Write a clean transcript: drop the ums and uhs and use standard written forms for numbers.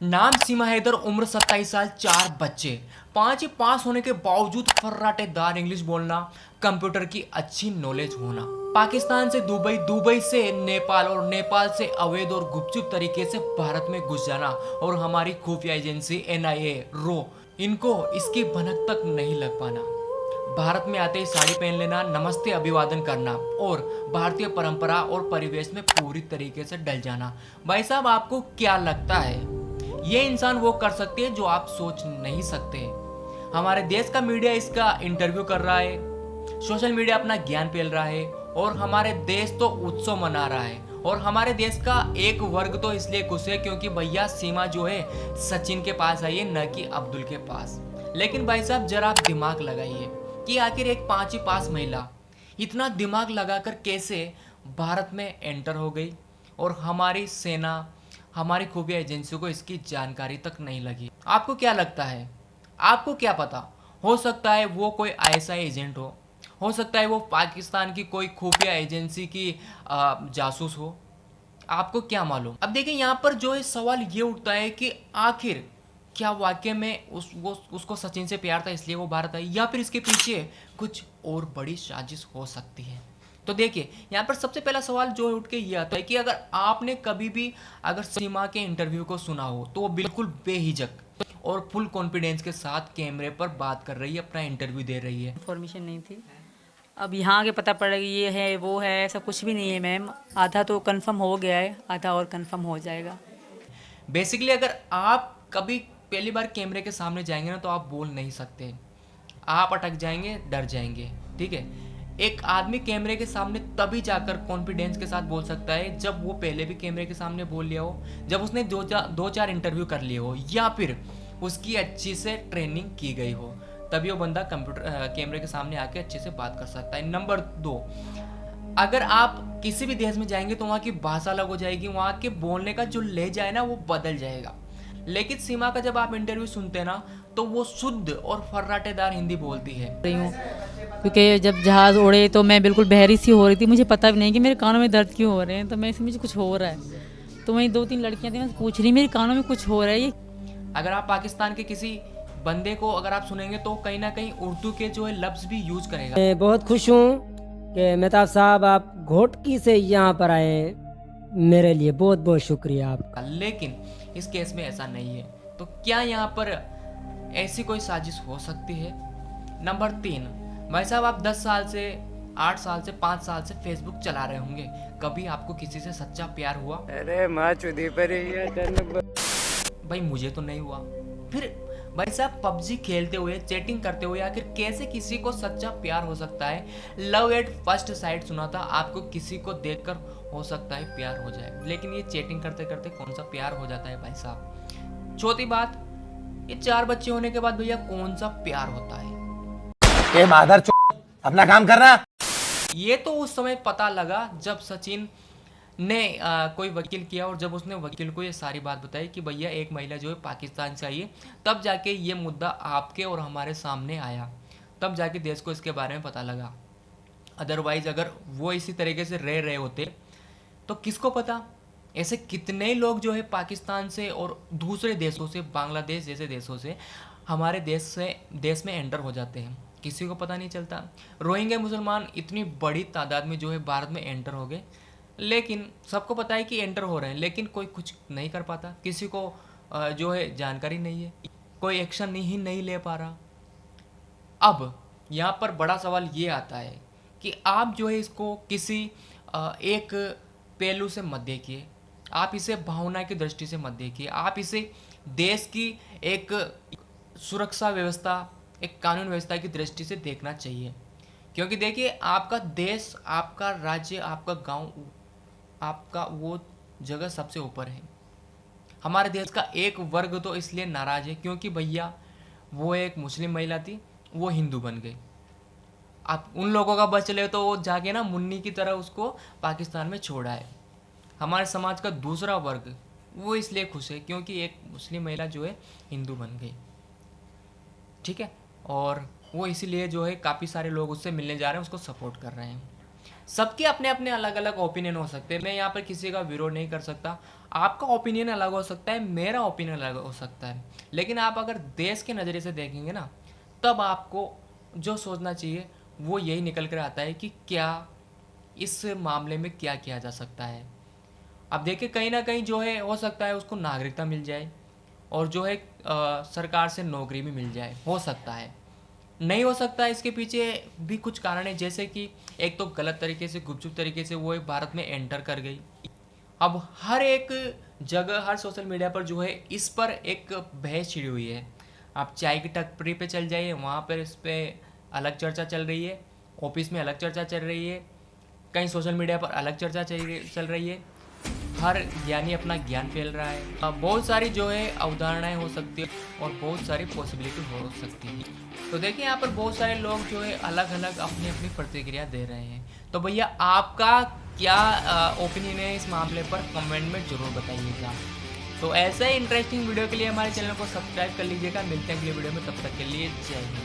नाम सीमा हैदर, उम्र 27 साल, 4 बच्चे। 5 पास होने के बावजूद फर्राटेदार इंग्लिश बोलना, कंप्यूटर की अच्छी नॉलेज होना। पाकिस्तान से दुबई, दुबई से नेपाल और नेपाल से अवैध और गुपचुप तरीके से भारत में घुस जाना और हमारी खुफिया एजेंसी एनआईए, रो, इनको इसकी भनक तक नहीं लग पाना। भारत में आते ही साड़ी पहन लेना, नमस्ते अभिवादन करना और भारतीय परंपरा और परिवेश में पूरी तरीके से डल जाना। भाई साहब, आपको क्या लगता है ये इंसान वो कर सकती है जो आप सोच नहीं सकते? हमारे देश का मीडिया इसका इंटरव्यू कर रहा है, सोशल मीडिया अपना ज्ञान फैल रहा है और हमारे देश तो उत्सव मना रहा है। और हमारे देश का एक वर्ग तो इसलिए खुश है क्योंकि भैया सीमा जो है सचिन के पास आई है, न कि अब्दुल के पास। लेकिन भाई साहब, जरा आप दिमाग लगाइए कि आखिर एक 5 पास महिला इतना दिमाग लगाकर कैसे भारत में एंटर हो गई और हमारी सेना, हमारी खुफिया एजेंसी को इसकी जानकारी तक नहीं लगी। आपको क्या लगता है? आपको क्या पता? हो सकता है वो कोई आईएसआई एजेंट हो सकता है वो पाकिस्तान की कोई खुफिया एजेंसी की जासूस हो। आपको क्या मालूम? अब देखिए, यहाँ पर जो है सवाल ये उठता है कि आखिर क्या वाकई में उसको सचिन से प्यार था इसलिए वो भारत आई, या फिर इसके पीछे कुछ और बड़ी साजिश हो सकती है? तो देखिए, यहाँ पर सबसे पहला सवाल जो उठ के ये आता है कि अगर आपने कभी भी अगर सीमा के इंटरव्यू को सुना हो तो वो बिल्कुल बेहिचक और फुल कॉन्फिडेंस के साथ कैमरे पर बात कर रही है, अपना इंटरव्यू दे रही है। इन्फॉर्मेशन नहीं थी। अब यहाँ आके पता पड़ा कि ये है वो है, ऐसा कुछ भी नहीं है मैम। आधा तो कंफर्म हो गया है, आधा और कंफर्म हो जाएगा। बेसिकली अगर आप कभी पहली बार कैमरे के सामने जाएंगे ना तो आप बोल नहीं सकते, आप अटक जाएंगे, डर जाएंगे। ठीक है, एक आदमी कैमरे के सामने तभी जाकर कॉन्फिडेंस के साथ बोल सकता है जब वो पहले भी कैमरे के सामने बोल लिया हो, जब उसने दो चार इंटरव्यू कर लिए हो, या फिर उसकी अच्छी से ट्रेनिंग की गई हो, तभी वो बंदा कंप्यूटर कैमरे के सामने आके अच्छे से बात कर सकता है। नंबर 2, अगर आप किसी भी देश में जाएंगे तो वहाँ की भाषा अलग हो जाएगी, वहाँ के बोलने का जो लहजा है ना वो बदल जाएगा। लेकिन सीमा का जब आप इंटरव्यू सुनते हैं ना तो वो शुद्ध और फर्राटेदार हिंदी बोलती है। रही हूँ क्योंकि जब जहाज़ उड़े तो मैं बिल्कुल बहरी सी हो रही थी, मुझे पता भी नहीं कि मेरे कानों में दर्द क्यों हो रहे हैं। तो मैं मुझे कुछ हो रहा है, तो वहीं 2-3 लड़कियां थी, मैं पूछ रही मेरे कानों में कुछ हो रहा है ये। अगर आप पाकिस्तान के किसी बंदे को अगर आप सुनेंगे तो कहीं ना कहीं उर्दू के जो है लफ्ज भी यूज करेगा। मैं बहुत खुश हूँ कि मेहताब साहब आप घोटकी से यहाँ पर आए हैं। मेरे लिए बहुत बहुत शुक्रिया आपका। लेकिन इस केस में ऐसा नहीं है। तो क्या यहाँ पर ऐसी कोई साजिश हो सकती है? नंबर 3, भाई साहब, आप 10 साल से, 8 साल से, 5 साल से फेसबुक चला रहे होंगे, कभी आपको किसी से सच्चा प्यार हुआ? अरे माँ चुदी पर भाई मुझे तो नहीं हुआ। फिर भाई साहब, पबजी खेलते हुए, चैटिंग करते हुए आखिर कैसे किसी को सच्चा प्यार हो सकता है? लव एट फर्स्ट साइट सुना था, आपको किसी को देखकर हो सकता है प्यार हो जाए, लेकिन ये चैटिंग करते करते कौन सा प्यार हो जाता है भाई साहब? चौथी बात, ये 4 बच्चे होने के बाद भैया कौन सा प्यार होता है? ए मादर अपना काम करना। ये तो उस समय पता लगा जब सचिन ने कोई वकील किया और जब उसने वकील को ये सारी बात बताई कि भैया एक महिला जो है पाकिस्तान से आई है, तब जाके ये मुद्दा आपके और हमारे सामने आया, तब जाके देश को इसके बारे में पता लगा। अदरवाइज अगर वो इसी तरीके से रह रहे होते तो किसको पता? ऐसे कितने लोग जो है पाकिस्तान से और दूसरे देशों से, बांग्लादेश जैसे देशों से हमारे देश में एंटर हो जाते हैं, किसी को पता नहीं चलता। रोहिंग्या मुसलमान इतनी बड़ी तादाद में जो है भारत में एंटर हो गए, लेकिन सबको पता है कि एंटर हो रहे हैं, लेकिन कोई कुछ नहीं कर पाता, किसी को जो है जानकारी नहीं है, कोई एक्शन ही नहीं ले पा रहा। अब यहाँ पर बड़ा सवाल ये आता है कि आप जो है इसको किसी एक पहलू से मत देखिए, आप इसे भावना की दृष्टि से मत देखिए, आप इसे देश की एक सुरक्षा व्यवस्था, एक कानून व्यवस्था की दृष्टि से देखना चाहिए। क्योंकि देखिए, आपका देश, आपका राज्य, आपका गांव, आपका वो जगह सबसे ऊपर है। हमारे देश का एक वर्ग तो इसलिए नाराज है क्योंकि भैया वो एक मुस्लिम महिला थी, वो हिंदू बन गई। आप उन लोगों का बच चले तो वो जाके ना मुन्नी की तरह उसको पाकिस्तान में छोड़ा है। हमारे समाज का दूसरा वर्ग वो इसलिए खुश है क्योंकि एक मुस्लिम महिला जो है हिंदू बन गई। ठीक है, और वो इसीलिए जो है काफ़ी सारे लोग उससे मिलने जा रहे हैं, उसको सपोर्ट कर रहे हैं। सबके अपने अपने अलग अलग ओपिनियन हो सकते हैं। मैं यहाँ पर किसी का विरोध नहीं कर सकता। आपका ओपिनियन अलग हो सकता है, मेरा ओपिनियन अलग हो सकता है, लेकिन आप अगर देश के नज़रिए से देखेंगे ना, तब आपको जो सोचना चाहिए वो यही निकल कर आता है कि क्या इस मामले में क्या किया जा सकता है। अब देखिए, कहीं ना कहीं जो है हो सकता है उसको नागरिकता मिल जाए और जो है सरकार से नौकरी भी मिल जाए, हो सकता है। नहीं हो सकता, इसके पीछे भी कुछ कारण है, जैसे कि एक तो गलत तरीके से, गुपचुप तरीके से वो भारत में एंटर कर गई। अब हर एक जगह, हर सोशल मीडिया पर जो है इस पर एक बहस छिड़ी हुई है। आप चाय की टपरी पे चल जाइए, वहाँ पर इस पर अलग चर्चा चल रही है, ऑफिस में अलग चर्चा चल रही है, कहीं सोशल मीडिया पर अलग चर्चा चल रही है। हर ज्ञानी अपना ज्ञान फैल रहा है। बहुत सारी जो है अवधारणाएं हो सकती है और बहुत सारी पॉसिबिलिटी हो सकती है। तो देखिए, यहाँ पर बहुत सारे लोग जो है अलग अलग अपनी अपनी प्रतिक्रिया दे रहे हैं। तो भैया, आपका क्या ओपिनियन है इस मामले पर, कमेंट में ज़रूर बताइएगा। तो ऐसे ही इंटरेस्टिंग वीडियो के लिए हमारे चैनल को सब्सक्राइब कर लीजिएगा। मिलते हैं अगले वीडियो में, तब तक के लिए जय हिंद।